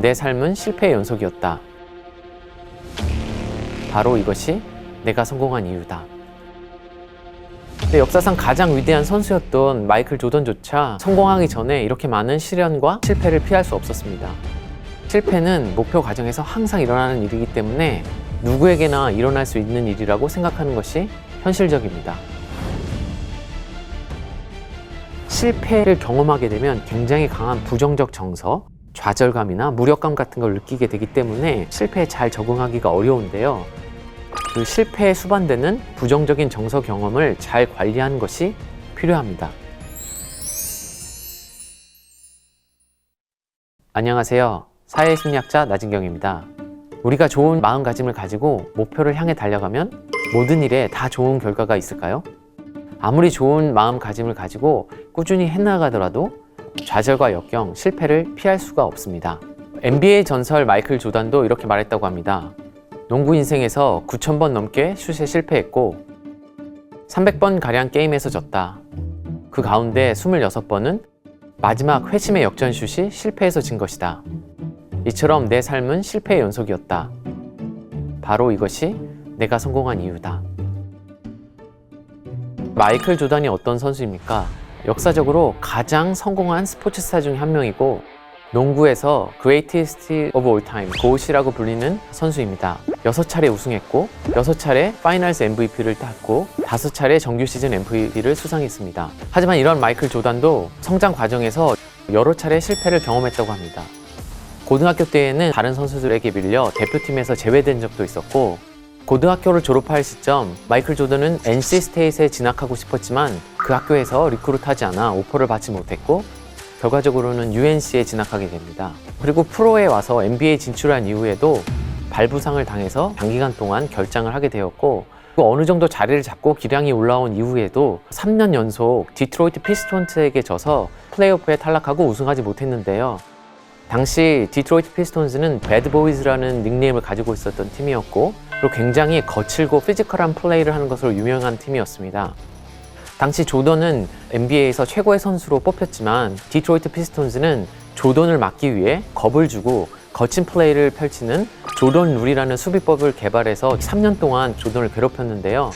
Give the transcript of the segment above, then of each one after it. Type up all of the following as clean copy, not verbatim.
내 삶은 실패의 연속이었다. 바로 이것이 내가 성공한 이유다. 근데 역사상 가장 위대한 선수였던 마이클 조던조차 성공하기 전에 이렇게 많은 시련과 실패를 피할 수 없었습니다. 실패는 목표 과정에서 항상 일어나는 일이기 때문에 누구에게나 일어날 수 있는 일이라고 생각하는 것이 현실적입니다. 실패를 경험하게 되면 굉장히 강한 부정적 정서, 좌절감이나 무력감 같은 걸 느끼게 되기 때문에 실패에 잘 적응하기가 어려운데요. 그 실패에 수반되는 부정적인 정서 경험을 잘 관리하는 것이 필요합니다. 안녕하세요. 사회심리학자 나진경입니다. 우리가 좋은 마음가짐을 가지고 목표를 향해 달려가면 모든 일에 다 좋은 결과가 있을까요? 아무리 좋은 마음가짐을 가지고 꾸준히 해나가더라도 좌절과 역경, 실패를 피할 수가 없습니다. NBA 전설 마이클 조던도 이렇게 말했다고 합니다. 농구 인생에서 9,000번 넘게 슛에 실패했고 300번가량 게임에서 졌다. 그 가운데 26번은 마지막 회심의 역전슛이 실패해서 진 것이다. 이처럼 내 삶은 실패의 연속이었다. 바로 이것이 내가 성공한 이유다. 마이클 조던이 어떤 선수입니까? 역사적으로 가장 성공한 스포츠 스타 중 한 명이고 농구에서 Greatest of All Time, GOAT이라고 불리는 선수입니다. 6차례 우승했고 6차례 파이널스 MVP를 땄고 5차례 정규 시즌 MVP를 수상했습니다. 하지만 이런 마이클 조던도 성장 과정에서 여러 차례 실패를 경험했다고 합니다. 고등학교 때에는 다른 선수들에게 밀려 대표팀에서 제외된 적도 있었고 고등학교를 졸업할 시점 마이클 조던은 NC 스테이트에 진학하고 싶었지만 그 학교에서 리크루트하지 않아 오퍼를 받지 못했고 결과적으로는 UNC에 진학하게 됩니다. 그리고 프로에 와서 NBA 진출한 이후에도 발부상을 당해서 장기간 동안 결장을 하게 되었고 어느 정도 자리를 잡고 기량이 올라온 이후에도 3년 연속 디트로이트 피스톤즈에게 져서 플레이오프에 탈락하고 우승하지 못했는데요. 당시 디트로이트 피스톤즈는 배드보이즈라는 닉네임을 가지고 있었던 팀이었고 그리고 굉장히 거칠고 피지컬한 플레이를 하는 것으로 유명한 팀이었습니다. 당시 조던은 NBA에서 최고의 선수로 뽑혔지만 디트로이트 피스톤즈는 조던을 막기 위해 겁을 주고 거친 플레이를 펼치는 조던 룰이라는 수비법을 개발해서 3년 동안 조던을 괴롭혔는데요.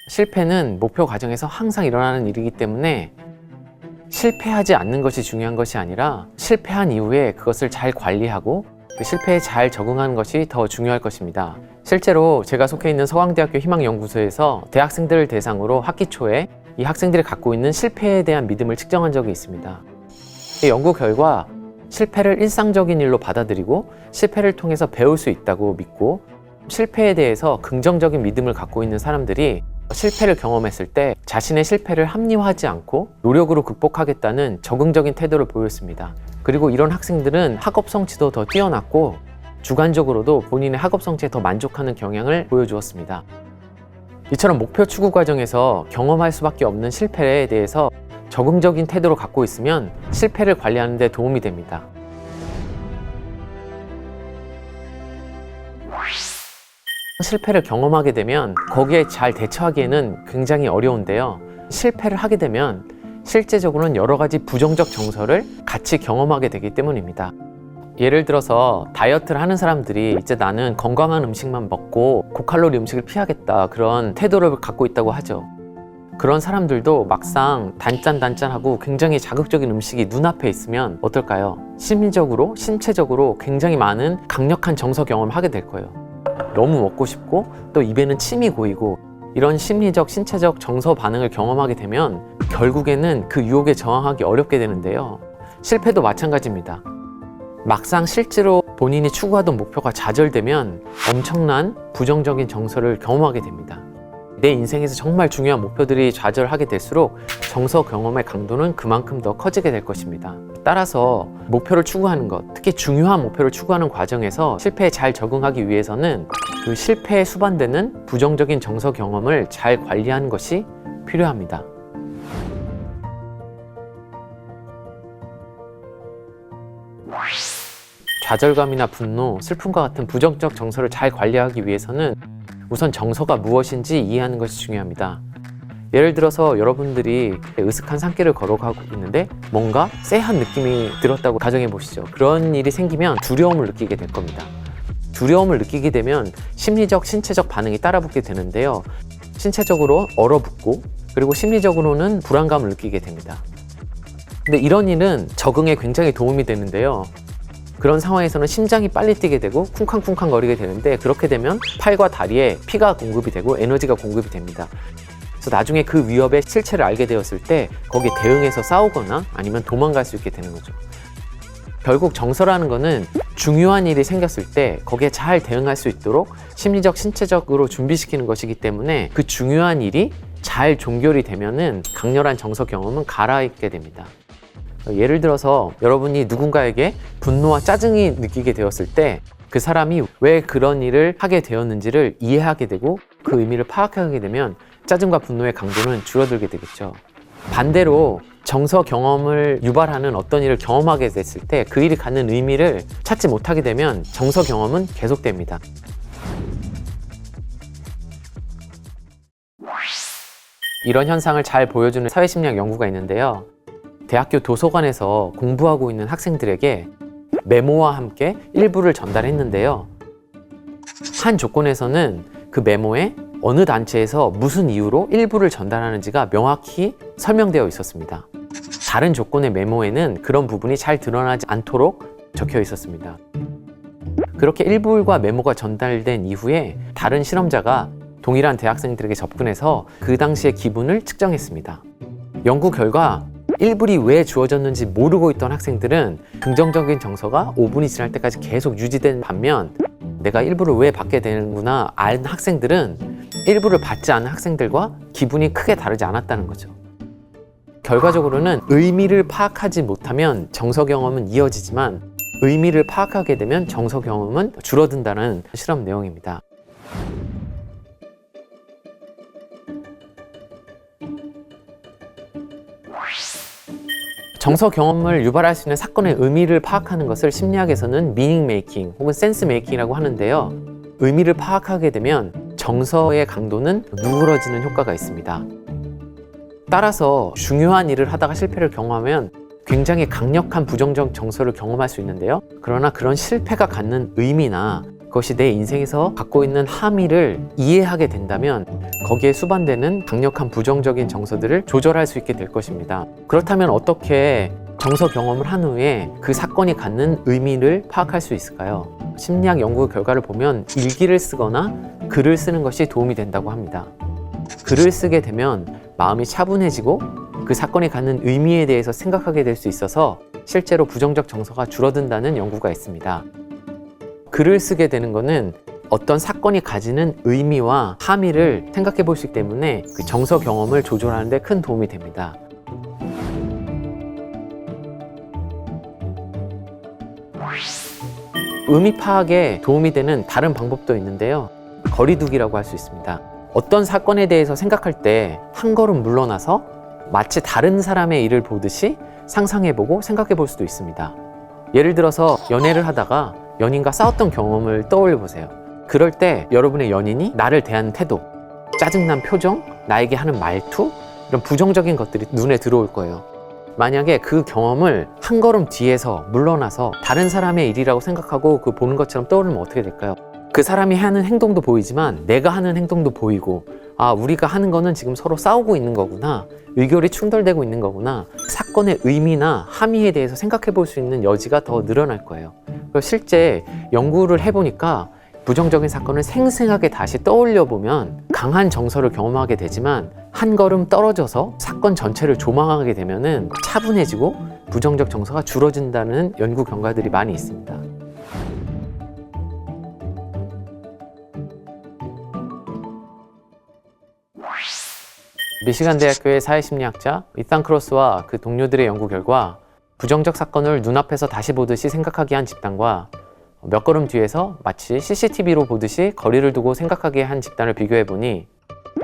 실패는 목표 과정에서 항상 일어나는 일이기 때문에 실패하지 않는 것이 중요한 것이 아니라 실패한 이후에 그것을 잘 관리하고 그 실패에 잘 적응하는 것이 더 중요할 것입니다. 실제로 제가 속해 있는 서강대학교 희망연구소에서 대학생들을 대상으로 학기 초에 이 학생들이 갖고 있는 실패에 대한 믿음을 측정한 적이 있습니다. 이 연구 결과 실패를 일상적인 일로 받아들이고 실패를 통해서 배울 수 있다고 믿고 실패에 대해서 긍정적인 믿음을 갖고 있는 사람들이 실패를 경험했을 때 자신의 실패를 합리화하지 않고 노력으로 극복하겠다는 적극적인 태도를 보였습니다. 그리고 이런 학생들은 학업 성취도 더 뛰어났고 주관적으로도 본인의 학업 성취에 더 만족하는 경향을 보여주었습니다. 이처럼 목표 추구 과정에서 경험할 수밖에 없는 실패에 대해서 적극적인 태도를 갖고 있으면 실패를 관리하는 데 도움이 됩니다. 실패를 경험하게 되면 거기에 잘 대처하기에는 굉장히 어려운데요. 실패를 하게 되면 실제적으로는 여러 가지 부정적 정서를 같이 경험하게 되기 때문입니다. 예를 들어서 다이어트를 하는 사람들이 이제 나는 건강한 음식만 먹고 고칼로리 음식을 피하겠다 그런 태도를 갖고 있다고 하죠. 그런 사람들도 막상 단짠단짠하고 굉장히 자극적인 음식이 눈앞에 있으면 어떨까요? 심리적으로, 신체적으로 굉장히 많은 강력한 정서 경험을 하게 될 거예요. 너무 먹고 싶고 또 입에는 침이 고이고 이런 심리적, 신체적 정서 반응을 경험하게 되면 결국에는 그 유혹에 저항하기 어렵게 되는데요. 실패도 마찬가지입니다. 막상 실제로 본인이 추구하던 목표가 좌절되면 엄청난 부정적인 정서를 경험하게 됩니다. 내 인생에서 정말 중요한 목표들이 좌절하게 될수록 정서 경험의 강도는 그만큼 더 커지게 될 것입니다. 따라서 목표를 추구하는 것, 특히 중요한 목표를 추구하는 과정에서 실패에 잘 적응하기 위해서는 그 실패에 수반되는 부정적인 정서 경험을 잘 관리하는 것이 필요합니다. 좌절감이나 분노, 슬픔과 같은 부정적 정서를 잘 관리하기 위해서는 우선 정서가 무엇인지 이해하는 것이 중요합니다. 예를 들어서 여러분들이 으슥한 산길을 걸어가고 있는데 뭔가 쎄한 느낌이 들었다고 가정해 보시죠. 그런 일이 생기면 두려움을 느끼게 될 겁니다. 두려움을 느끼게 되면 심리적, 신체적 반응이 따라붙게 되는데요. 신체적으로 얼어붙고 그리고 심리적으로는 불안감을 느끼게 됩니다. 근데 이런 일은 적응에 굉장히 도움이 되는데요. 그런 상황에서는 심장이 빨리 뛰게 되고 쿵쾅쿵쾅 거리게 되는데 그렇게 되면 팔과 다리에 피가 공급이 되고 에너지가 공급이 됩니다. 그래서 나중에 그 위협의 실체를 알게 되었을 때 거기에 대응해서 싸우거나 아니면 도망갈 수 있게 되는 거죠. 결국 정서라는 거는 중요한 일이 생겼을 때 거기에 잘 대응할 수 있도록 심리적, 신체적으로 준비시키는 것이기 때문에 그 중요한 일이 잘 종결이 되면은 강렬한 정서 경험은 가라앉게 됩니다. 예를 들어서 여러분이 누군가에게 분노와 짜증이 느끼게 되었을 때 그 사람이 왜 그런 일을 하게 되었는지를 이해하게 되고 그 의미를 파악하게 되면 짜증과 분노의 강도는 줄어들게 되겠죠. 반대로 정서 경험을 유발하는 어떤 일을 경험하게 됐을 때 그 일이 갖는 의미를 찾지 못하게 되면 정서 경험은 계속됩니다. 이런 현상을 잘 보여주는 사회심리학 연구가 있는데요. 대학교 도서관에서 공부하고 있는 학생들에게 메모와 함께 일부를 전달했는데요. 한 조건에서는 그 메모에 어느 단체에서 무슨 이유로 일부를 전달하는지가 명확히 설명되어 있었습니다. 다른 조건의 메모에는 그런 부분이 잘 드러나지 않도록 적혀 있었습니다. 그렇게 일부가 메모가 전달된 이후에 다른 실험자가 동일한 대학생들에게 접근해서 그 당시의 기분을 측정했습니다. 연구 결과 일불이 왜 주어졌는지 모르고 있던 학생들은 긍정적인 정서가 5분이 지날 때까지 계속 유지된 반면 내가 일부를 왜 받게 되는구나 알 학생들은 일부를 받지 않은 학생들과 기분이 크게 다르지 않았다는 거죠. 결과적으로는 의미를 파악하지 못하면 정서 경험은 이어지지만 의미를 파악하게 되면 정서 경험은 줄어든다는 실험 내용입니다. 정서 경험을 유발할 수 있는 사건의 의미를 파악하는 것을 심리학에서는 미닝 메이킹 혹은 센스 메이킹이라고 하는데요. 의미를 파악하게 되면 정서의 강도는 누그러지는 효과가 있습니다. 따라서 중요한 일을 하다가 실패를 경험하면 굉장히 강력한 부정적 정서를 경험할 수 있는데요. 그러나 그런 실패가 갖는 의미나 그것이 내 인생에서 갖고 있는 함의를 이해하게 된다면 거기에 수반되는 강력한 부정적인 정서들을 조절할 수 있게 될 것입니다. 그렇다면 어떻게 정서 경험을 한 후에 그 사건이 갖는 의미를 파악할 수 있을까요? 심리학 연구 결과를 보면 일기를 쓰거나 글을 쓰는 것이 도움이 된다고 합니다. 글을 쓰게 되면 마음이 차분해지고 그 사건이 갖는 의미에 대해서 생각하게 될 수 있어서 실제로 부정적 정서가 줄어든다는 연구가 있습니다. 글을 쓰게 되는 것은 어떤 사건이 가지는 의미와 함의를 생각해 볼 수 있기 때문에 그 정서 경험을 조절하는 데 큰 도움이 됩니다. 의미 파악에 도움이 되는 다른 방법도 있는데요. 거리두기라고 할 수 있습니다. 어떤 사건에 대해서 생각할 때 한 걸음 물러나서 마치 다른 사람의 일을 보듯이 상상해보고 생각해 볼 수도 있습니다. 예를 들어서 연애를 하다가 연인과 싸웠던 경험을 떠올려 보세요. 그럴 때 여러분의 연인이 나를 대하는 태도, 짜증난 표정, 나에게 하는 말투, 이런 부정적인 것들이 눈에 들어올 거예요. 만약에 그 경험을 한 걸음 뒤에서 물러나서 다른 사람의 일이라고 생각하고 그 보는 것처럼 떠오르면 어떻게 될까요? 그 사람이 하는 행동도 보이지만 내가 하는 행동도 보이고 아, 우리가 하는 거는 지금 서로 싸우고 있는 거구나, 의견이 충돌되고 있는 거구나, 사건의 의미나 함의에 대해서 생각해 볼 수 있는 여지가 더 늘어날 거예요. 실제 연구를 해보니까 부정적인 사건을 생생하게 다시 떠올려 보면 강한 정서를 경험하게 되지만 한 걸음 떨어져서 사건 전체를 조망하게 되면은 차분해지고 부정적 정서가 줄어든다는 연구 결과들이 많이 있습니다. 미시간 대학교의 사회심리학자 이탄 크로스와 그 동료들의 연구 결과 부정적 사건을 눈앞에서 다시 보듯이 생각하게 한 집단과 몇 걸음 뒤에서 마치 CCTV로 보듯이 거리를 두고 생각하게 한 집단을 비교해보니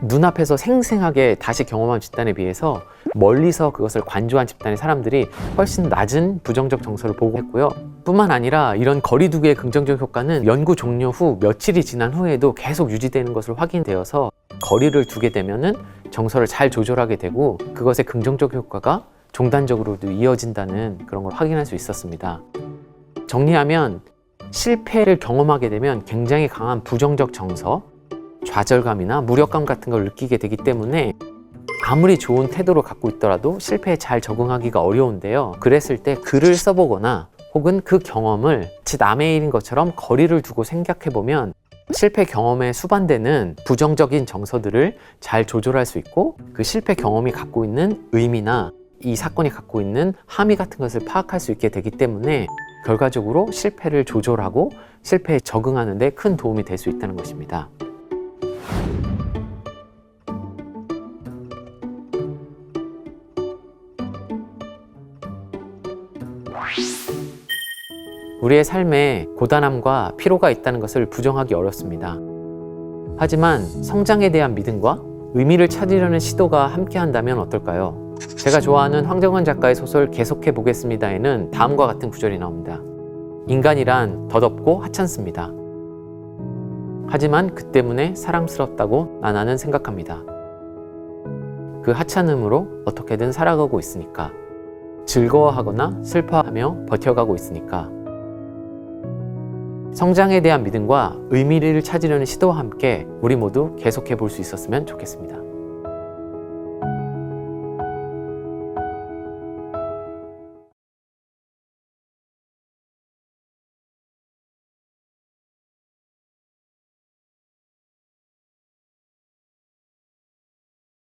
눈앞에서 생생하게 다시 경험한 집단에 비해서 멀리서 그것을 관조한 집단의 사람들이 훨씬 낮은 부정적 정서를 보고했고요. 뿐만 아니라 이런 거리두기의 긍정적 효과는 연구 종료 후 며칠이 지난 후에도 계속 유지되는 것으로 확인되어서 거리를 두게 되면은 정서를 잘 조절하게 되고 그것의 긍정적 효과가 종단적으로도 이어진다는 그런 걸 확인할 수 있었습니다. 정리하면 실패를 경험하게 되면 굉장히 강한 부정적 정서, 좌절감이나 무력감 같은 걸 느끼게 되기 때문에 아무리 좋은 태도를 갖고 있더라도 실패에 잘 적응하기가 어려운데요. 그랬을 때 글을 써보거나 혹은 그 경험을 마치 남의 일인 것처럼 거리를 두고 생각해보면 실패 경험에 수반되는 부정적인 정서들을 잘 조절할 수 있고 그 실패 경험이 갖고 있는 의미나 이 사건이 갖고 있는 함의 같은 것을 파악할 수 있게 되기 때문에 결과적으로 실패를 조절하고 실패에 적응하는 데 큰 도움이 될 수 있다는 것입니다. 우리의 삶에 고단함과 피로가 있다는 것을 부정하기 어렵습니다. 하지만 성장에 대한 믿음과 의미를 찾으려는 시도가 함께한다면 어떨까요? 제가 좋아하는 황정은 작가의 소설 계속해 보겠습니다에는 다음과 같은 구절이 나옵니다. 인간이란 덧없고 하찮습니다. 하지만 그 때문에 사랑스럽다고 나는 생각합니다. 그 하찮음으로 어떻게든 살아가고 있으니까, 즐거워하거나 슬퍼하며 버텨가고 있으니까. 성장에 대한 믿음과 의미를 찾으려는 시도와 함께 우리 모두 계속해 볼 수 있었으면 좋겠습니다.